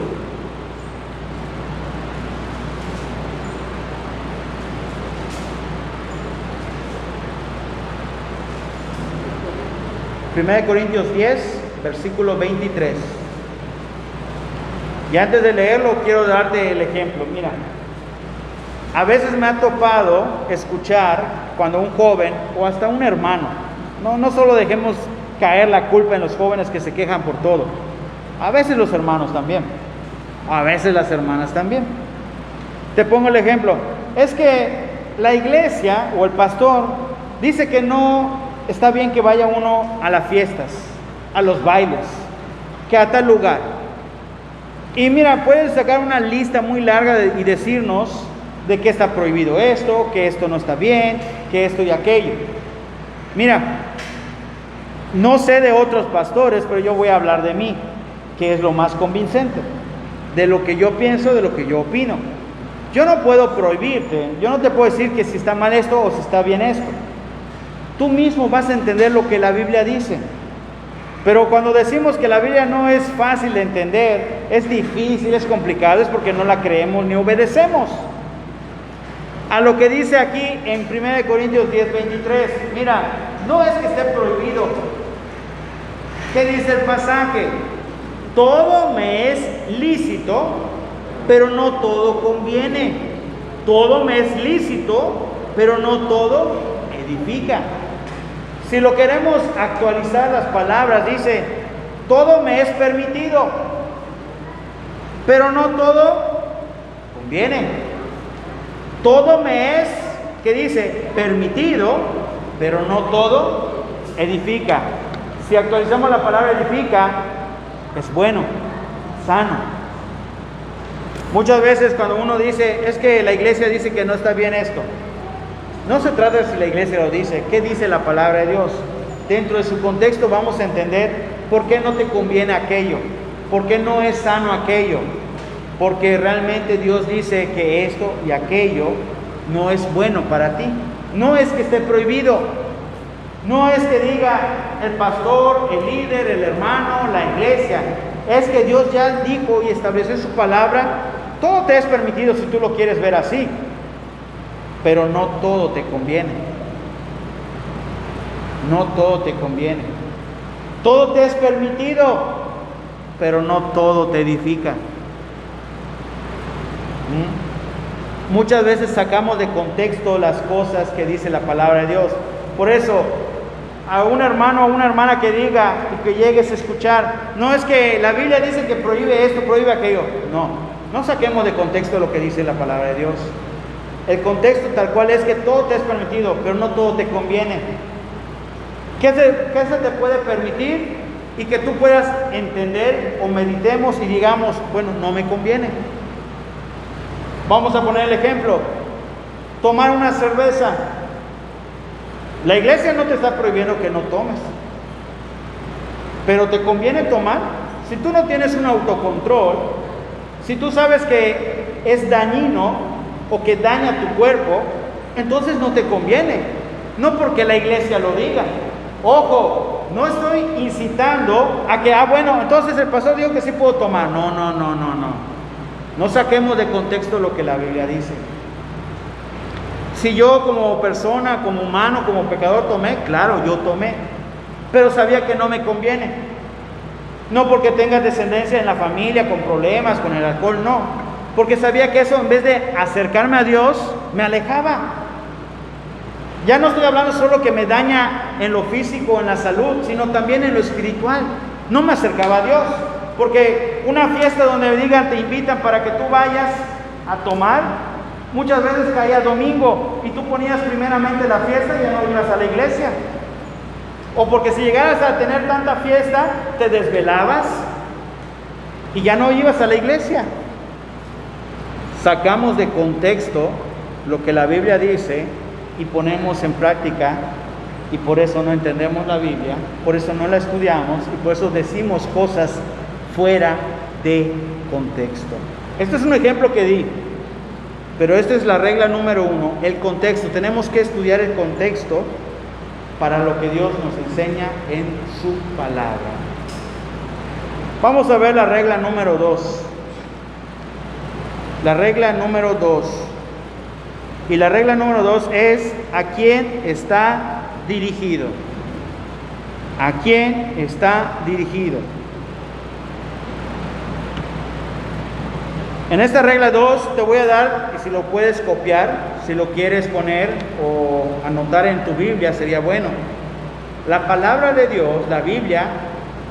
Primera de Corintios 10, versículo 23. Y antes de leerlo quiero darte el ejemplo. Mira, a veces me ha topado escuchar cuando un joven o hasta un hermano, no solo dejemos caer la culpa en los jóvenes que se quejan por todo, a veces los hermanos también, a veces las hermanas también. Te pongo el ejemplo, es que la iglesia o el pastor dice que no está bien que vaya uno a las fiestas, a los bailes, que a tal lugar. Y mira, puedes sacar una lista muy larga y decirnos de que está prohibido esto, que esto no está bien, que esto y aquello. Mira, no sé de otros pastores, pero yo voy a hablar de mí, que es lo más convincente, de lo que yo pienso, de lo que yo opino. Yo no puedo prohibirte, yo no te puedo decir que si está mal esto o si está bien esto. Tú mismo vas a entender lo que la Biblia dice. Pero cuando decimos que la Biblia no es fácil de entender, es difícil, es complicado, es porque no la creemos ni obedecemos a lo que dice aquí en 1 Corintios 10, 23. Mira, no es que esté prohibido. ¿Qué dice el pasaje? Todo me es lícito, pero no todo conviene. Todo me es lícito, pero no todo edifica. Si lo queremos actualizar las palabras, dice, todo me es permitido, pero no todo conviene. Todo me es, ¿qué dice? Permitido, pero no todo edifica. Si actualizamos la palabra edifica, es bueno, sano. Muchas veces cuando uno dice, es que la iglesia dice que no está bien esto, no se trata de si la iglesia lo dice, ¿qué dice la palabra de Dios? Dentro de su contexto vamos a entender por qué no te conviene aquello, por qué no es sano aquello. Porque realmente Dios dice que esto y aquello no es bueno para ti. No es que esté prohibido. No es que diga el pastor, el líder, el hermano, la iglesia. Es que Dios ya dijo y estableció en su palabra, todo te es permitido si tú lo quieres ver así. Pero no todo te conviene. No todo te conviene. Todo te es permitido, pero no todo te edifica. Muchas veces sacamos de contexto las cosas que dice la palabra de Dios. Por eso, a un hermano o a una hermana que diga y que llegues a escuchar, no es que la Biblia dice que prohíbe esto, prohíbe aquello. No saquemos de contexto lo que dice la palabra de Dios. El contexto tal cual es que todo te es permitido, pero no todo te conviene. ¿Qué se te puede permitir y que tú puedas entender o meditemos y digamos, bueno, no me conviene? Vamos a poner el ejemplo. Tomar una cerveza. La iglesia no te está prohibiendo que no tomes, pero ¿te conviene tomar? Si tú no tienes un autocontrol, si tú sabes que es dañino o que daña tu cuerpo, entonces no te conviene. No porque la iglesia lo diga. Ojo, no estoy incitando a que, bueno, entonces el pastor dijo que sí puedo tomar. No. No saquemos de contexto lo que la Biblia dice. Si yo como persona, como humano, como pecador tomé, claro, yo tomé, pero sabía que no me conviene. No porque tenga descendencia en la familia con problemas, con el alcohol, no. Porque sabía que eso en vez de acercarme a Dios, me alejaba. Ya no estoy hablando solo que me daña en lo físico, en la salud, sino también en lo espiritual. No me acercaba a Dios. Porque una fiesta donde me digan, te invitan para que tú vayas a tomar, muchas veces caía domingo y tú ponías primeramente la fiesta y ya no ibas a la iglesia. O porque si llegaras a tener tanta fiesta, te desvelabas y ya no ibas a la iglesia. Sacamos de contexto lo que la Biblia dice y ponemos en práctica, y por eso no entendemos la Biblia, por eso no la estudiamos y por eso decimos cosas fuera de contexto. Este es un ejemplo que di, pero esta es la regla número 1, el contexto. Tenemos que estudiar el contexto para lo que Dios nos enseña en su palabra. Vamos a ver la regla número 2. La regla número 2. Y la regla número 2 es ¿a quién está dirigido? ¿A quién está dirigido? En esta regla 2 te voy a dar, y si lo puedes copiar, si lo quieres poner o anotar en tu Biblia, sería bueno. La palabra de Dios, la Biblia,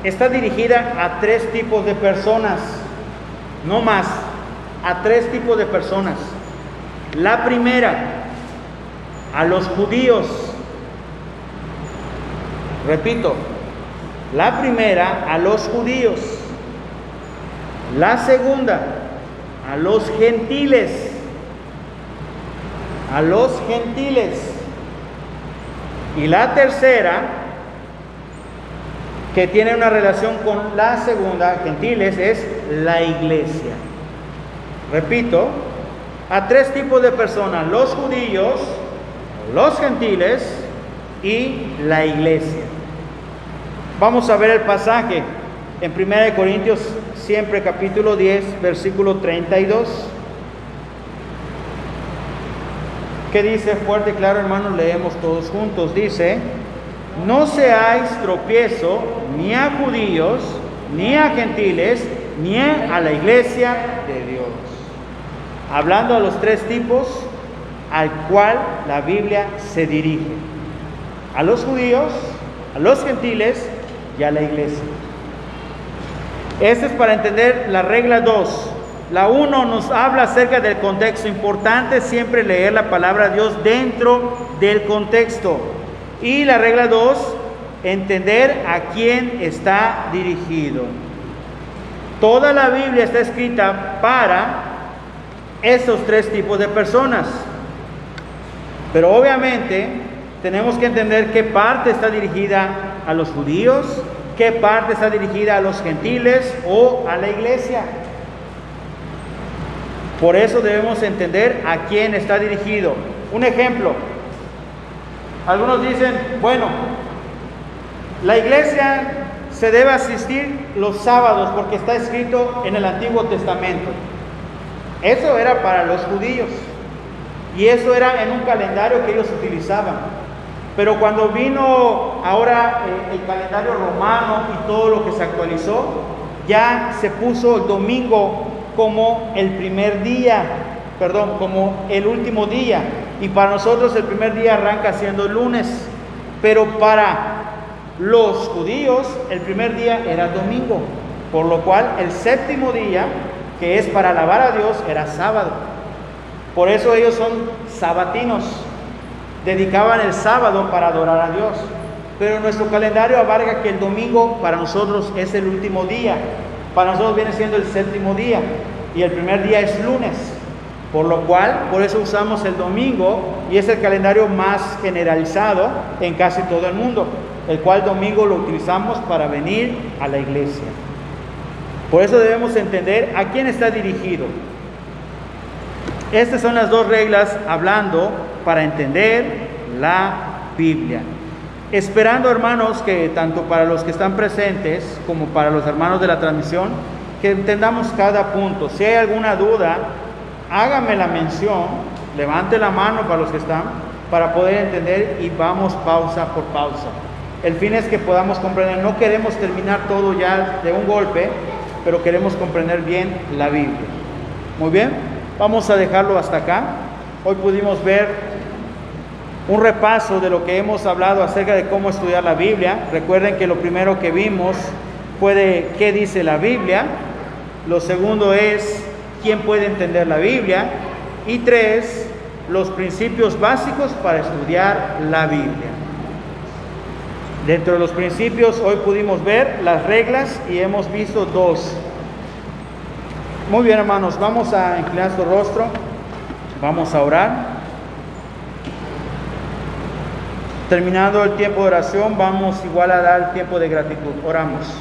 está dirigida a 3 tipos de personas, no más, a 3 tipos de personas. La primera, a los judíos. Repito, la primera, a los judíos. La segunda, a los gentiles. A los gentiles. Y la tercera, que tiene una relación con la segunda, gentiles, es la iglesia. Repito, a 3 tipos de personas: los judíos, los gentiles y la iglesia. Vamos a ver el pasaje en 1 Corintios, siempre capítulo 10, versículo 32. ¿Qué dice? Fuerte y claro, hermanos, leemos todos juntos. Dice: no seáis tropiezo ni a judíos, ni a gentiles, ni a la iglesia de Dios. Hablando a los 3 tipos al cual la Biblia se dirige: a los judíos, a los gentiles y a la iglesia. Este es para entender la regla 2. La 1 nos habla acerca del contexto. Importante siempre leer la palabra de Dios dentro del contexto. Y la regla 2, entender a quién está dirigido. Toda la Biblia está escrita para esos 3 tipos de personas. Pero obviamente tenemos que entender qué parte está dirigida a los judíos, qué parte está dirigida a los gentiles o a la iglesia. Por eso debemos entender a quién está dirigido. Un ejemplo. Algunos dicen, bueno, la iglesia se debe asistir los sábados porque está escrito en el Antiguo Testamento. Eso era para los judíos y eso era en un calendario que ellos utilizaban. Pero cuando vino ahora el calendario romano y todo lo que se actualizó, ya se puso el domingo como el primer día, como el último día. Y para nosotros el primer día arranca siendo el lunes. Pero para Los judíos, el primer día era domingo, por lo cual el séptimo día, que es para alabar a Dios, era sábado. Por eso ellos son sabatinos, dedicaban el sábado para adorar a Dios. Pero nuestro calendario abarca que el domingo para nosotros es el último día, para nosotros viene siendo el séptimo día, y el primer día es lunes, por lo cual, por eso usamos el domingo, y es el calendario más generalizado en casi todo el mundo, el cual domingo lo utilizamos para venir a la iglesia. Por eso debemos entender a quién está dirigido. Estas son las dos reglas hablando para entender la Biblia. Esperando, hermanos, que tanto para los que están presentes como para los hermanos de la transmisión, que entendamos cada punto. Si hay alguna duda, hágame la mención, levante la mano para los que están, para poder entender, y vamos pausa por pausa. El fin es que podamos comprender. No queremos terminar todo ya de un golpe, pero queremos comprender bien la Biblia. Muy bien, vamos a dejarlo hasta acá. Hoy pudimos ver un repaso de lo que hemos hablado acerca de cómo estudiar la Biblia. Recuerden que lo primero que vimos fue de qué dice la Biblia. Lo segundo es quién puede entender la Biblia. Y 3, los principios básicos para estudiar la Biblia. Dentro de los principios hoy pudimos ver las reglas y hemos visto 2. Muy bien, hermanos, vamos a inclinar su rostro, vamos a orar. Terminado el tiempo de oración, vamos igual a dar tiempo de gratitud. Oramos.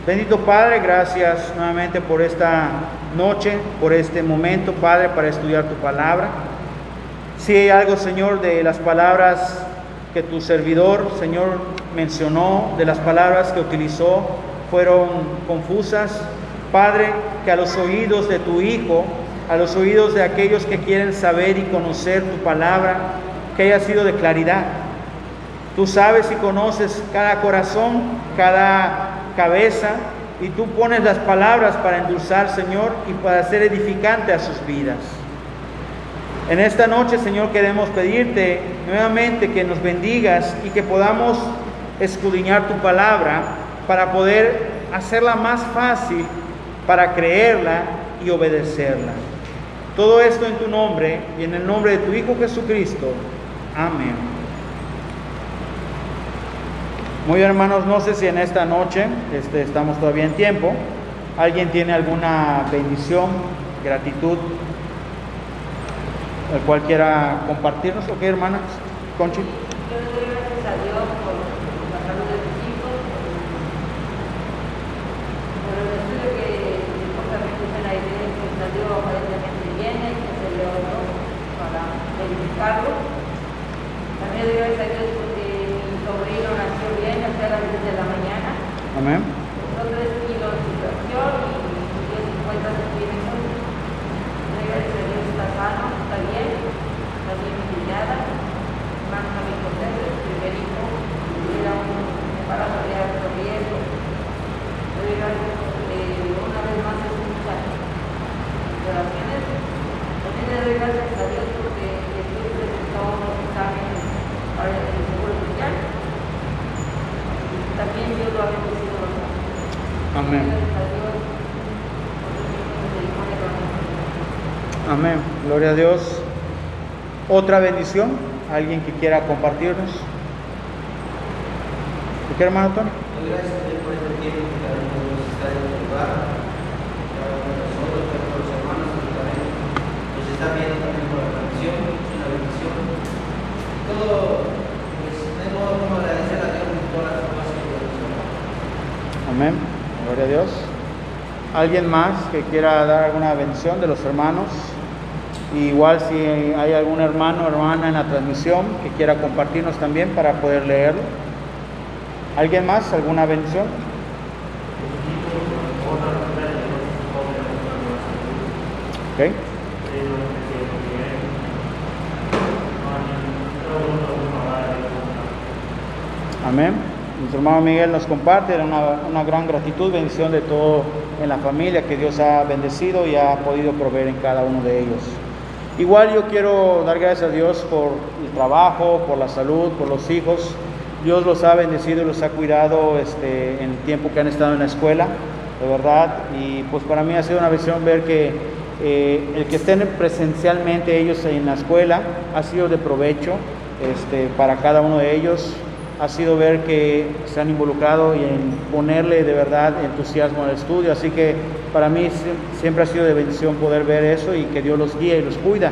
Bendito Padre, gracias nuevamente por esta noche, por este momento, Padre, para estudiar tu palabra. Si hay algo, Señor, de las palabras que tu servidor, Señor, mencionó, de las palabras que utilizó, fueron confusas, Padre, que a los oídos de tu Hijo, a los oídos de aquellos que quieren saber y conocer tu palabra, que haya sido de claridad. Tú sabes y conoces cada corazón, cada cabeza, y tú pones las palabras para endulzar, Señor, y para ser edificante a sus vidas. En esta noche, Señor, queremos pedirte nuevamente que nos bendigas y que podamos escudriñar tu palabra para poder hacerla más fácil, para creerla y obedecerla. Todo esto en tu nombre y en el nombre de tu Hijo Jesucristo. Amén. Muy bien, hermanos, no sé si en esta noche, estamos todavía en tiempo, ¿alguien tiene alguna bendición, gratitud, el cual quiera compartirnos? ¿Ok, hermana Conchi? Yo le doy gracias a Dios por la salud de mis hijos, por el estudio que supuestamente en la iglesia que salió aparentemente bien, que se le oró para verificarlo. También le doy gracias a Dios porque mi sobrino nació bien, hasta las 10 de la mañana. Amén. Nosotros kilos de situación y 10.50 centímetros. Le doy gracias a Dios, está sano, está bien brillada. Hermano también contento, el primer hijo era un embarazo de alto riesgo. Le doy gracias porque una vez más escuchan mis oraciones. También le doy gracias a Dios porque Jesús presentó unos exámenes para el seguro social. También Dios lo ha bendecido bastante. Amén. Gracias a Dios por su misericordia con nosotros. Amén. Gloria a Dios. Otra bendición, alguien que quiera compartirnos. ¿Qué, hermano Tony? Doy gracias a Dios por este tiempo que cada uno de nosotros está en este lugar, cada uno de nosotros, cada uno de los hermanos que también nos está viendo también por la transmisión, es una bendición. Todo, pues, de modo como agradecer a Dios por todas las cosas que nos ha. Amén. Gloria a Dios. ¿Alguien más que quiera dar alguna bendición de los hermanos? Y igual si hay algún hermano o hermana en la transmisión que quiera compartirnos también para poder leerlo. ¿Alguien más? ¿Alguna bendición? Ok. Amén. Nuestro hermano Miguel nos comparte una gran gratitud, bendición de todo en la familia que Dios ha bendecido y ha podido proveer en cada uno de ellos. Igual yo quiero dar gracias a Dios por el trabajo, por la salud, por los hijos Dios los ha bendecido y los ha cuidado en el tiempo que han estado en la escuela, de verdad. Y pues para mí ha sido una bendición ver que el que estén presencialmente ellos en la escuela ha sido de provecho para cada uno de ellos. Ha sido ver que se han involucrado y en ponerle de verdad entusiasmo al estudio. Así que para mí siempre ha sido de bendición poder ver eso y que Dios los guía y los cuida.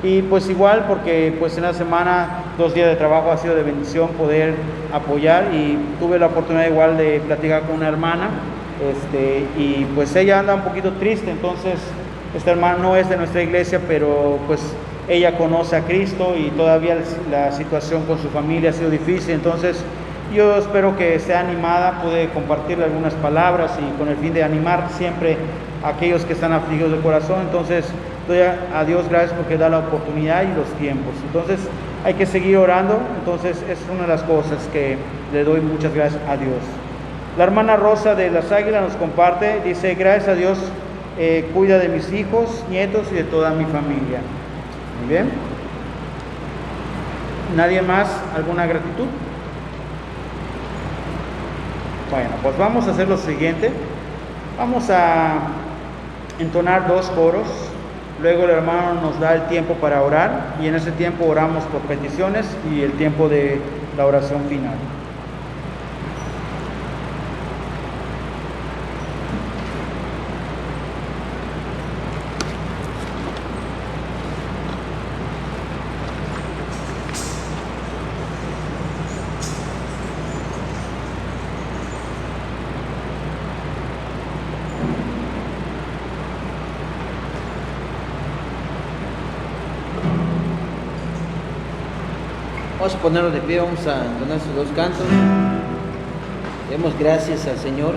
Y pues igual, porque pues en la semana 2 días de trabajo ha sido de bendición poder apoyar, y tuve la oportunidad igual de platicar con una hermana y pues ella anda un poquito triste. Entonces esta hermana no es de nuestra iglesia, pero pues ella conoce a Cristo y todavía la situación con su familia ha sido difícil. Entonces yo espero que sea animada, puede compartirle algunas palabras y con el fin de animar siempre a aquellos que están afligidos de corazón. Entonces doy a Dios gracias porque da la oportunidad y los tiempos. Entonces hay que seguir orando. Entonces es una de las cosas que le doy muchas gracias a Dios. La hermana Rosa de las Águilas nos comparte, dice: gracias a Dios cuida de mis hijos, nietos y de toda mi familia. Muy bien. ¿Nadie más? ¿Alguna gratitud? Bueno, pues vamos a hacer lo siguiente. Vamos a entonar 2 coros. Luego el hermano nos da el tiempo para orar, y en ese tiempo oramos por peticiones y el tiempo de la oración final. Vamos a ponernos de pie, vamos a entonar estos 2 cantos. Demos gracias al Señor.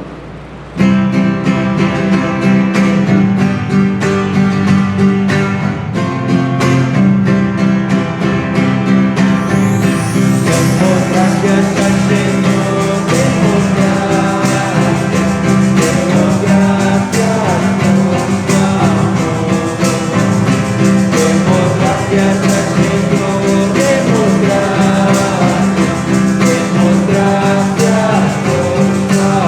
Gracias por tu amor.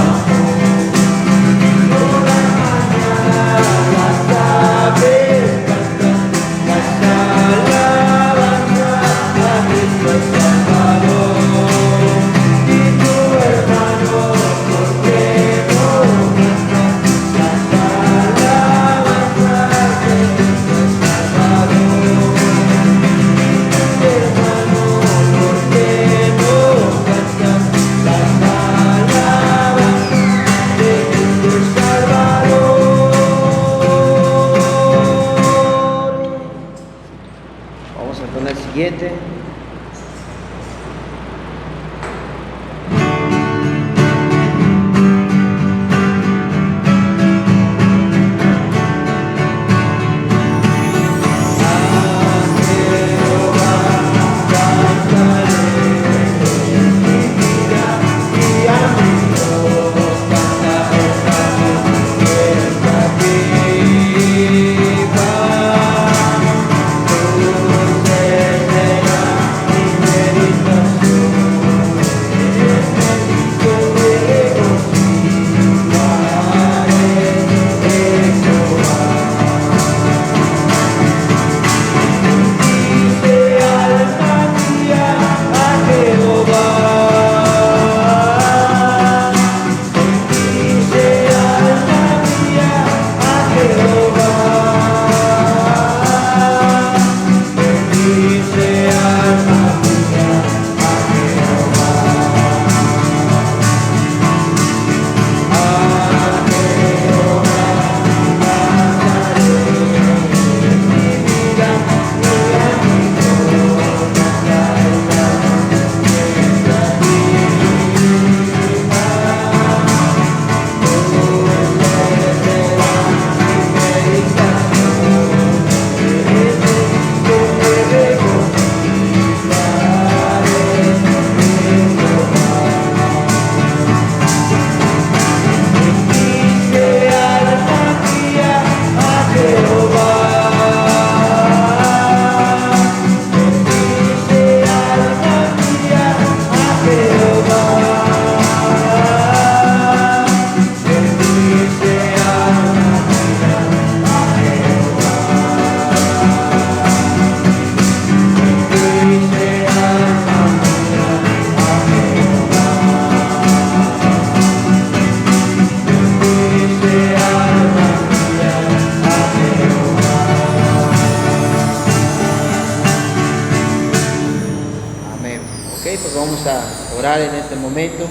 orar en este momento.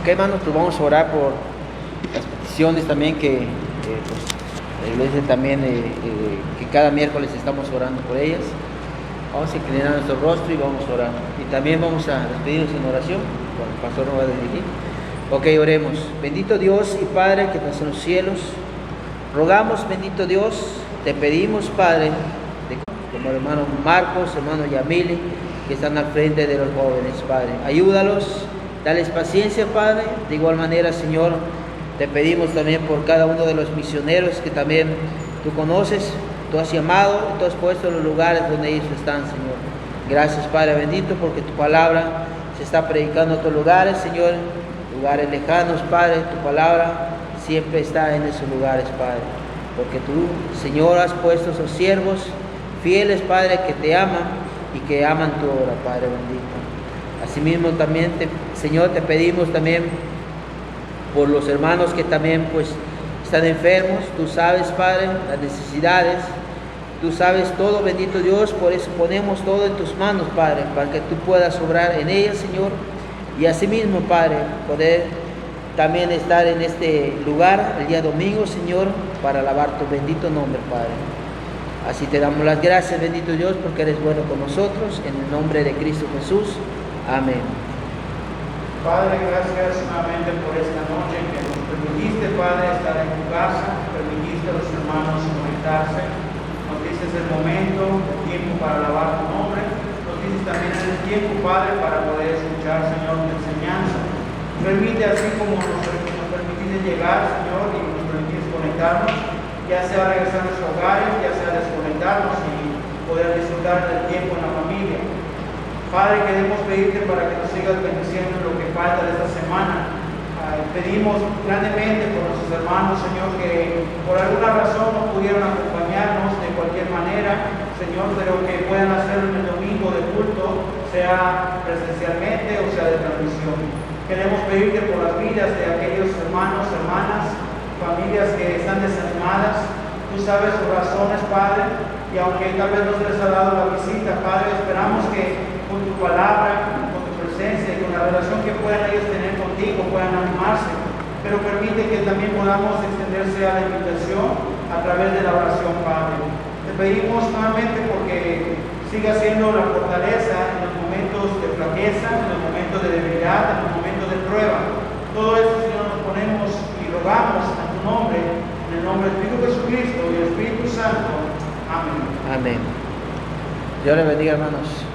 Ok, hermanos, pues vamos a orar por las peticiones también que pues, la iglesia también, que cada miércoles estamos orando por ellas. Vamos a inclinar nuestro rostro y vamos a orar. Y también vamos a despedirnos en oración, cuando el pastor nos va a dirigir. Ok, oremos. Bendito Dios y Padre que estás en los cielos, rogamos, bendito Dios, te pedimos, Padre, como el hermano Marcos, hermano Yamili, que están al frente de los jóvenes, Padre. Ayúdalos. Dales paciencia, Padre. De igual manera, Señor, te pedimos también por cada uno de los misioneros que también tú conoces, tú has llamado, tú has puesto en los lugares donde ellos están, Señor. Gracias, Padre bendito, porque tu palabra se está predicando en otros lugares, Señor, lugares lejanos, Padre. Tu palabra siempre está en esos lugares, Padre, porque tú, Señor, has puesto esos siervos fieles, Padre, que te aman y que aman tu obra, Padre bendito. Asimismo también, Señor, te pedimos también por los hermanos que también pues están enfermos. Tú sabes, Padre, las necesidades. Tú sabes todo, bendito Dios. Por eso ponemos todo en tus manos, Padre, para que tú puedas obrar en ellas, Señor. Y asimismo, Padre, poder también estar en este lugar el día domingo, Señor, para alabar tu bendito nombre, Padre. Así te damos las gracias, bendito Dios, porque eres bueno con nosotros. En el nombre de Cristo Jesús. Amén. Padre, gracias nuevamente por esta noche que nos permitiste, Padre, estar en tu casa, permitiste a los hermanos conectarse, nos dices el momento, el tiempo para alabar tu nombre, nos dices también el tiempo, Padre, para poder escuchar, Señor, tu enseñanza. Permite, así como nos permitiste llegar, Señor, y nos permitiste conectarnos, ya sea regresar a nuestros hogares, ya sea desconectarnos y poder disfrutar del tiempo en la familia. Padre, queremos pedirte para que nos sigas bendiciendo en lo que falta de esta semana. Pedimos grandemente por nuestros hermanos, Señor, que por alguna razón no pudieron acompañarnos de cualquier manera, Señor, pero que puedan hacerlo en el domingo de culto, sea presencialmente o sea de transmisión. Queremos pedirte por las vidas de aquellos hermanos, hermanas, familias que están desanimadas. Tú sabes sus razones, Padre, y aunque tal vez no se les ha dado la visita, Padre, esperamos que con tu palabra, con tu presencia y con la relación que puedan ellos tener contigo, puedan animarse, pero permite que también podamos extenderse a la invitación a través de la oración, Padre. Te pedimos nuevamente porque siga siendo la fortaleza en los momentos de flaqueza, en los momentos de debilidad, en los momentos de prueba. Todo esto, Señor, nos ponemos y rogamos a tu nombre, en el nombre del Hijo Jesucristo y del Espíritu Santo. Amén. Amén. Dios les bendiga, hermanos.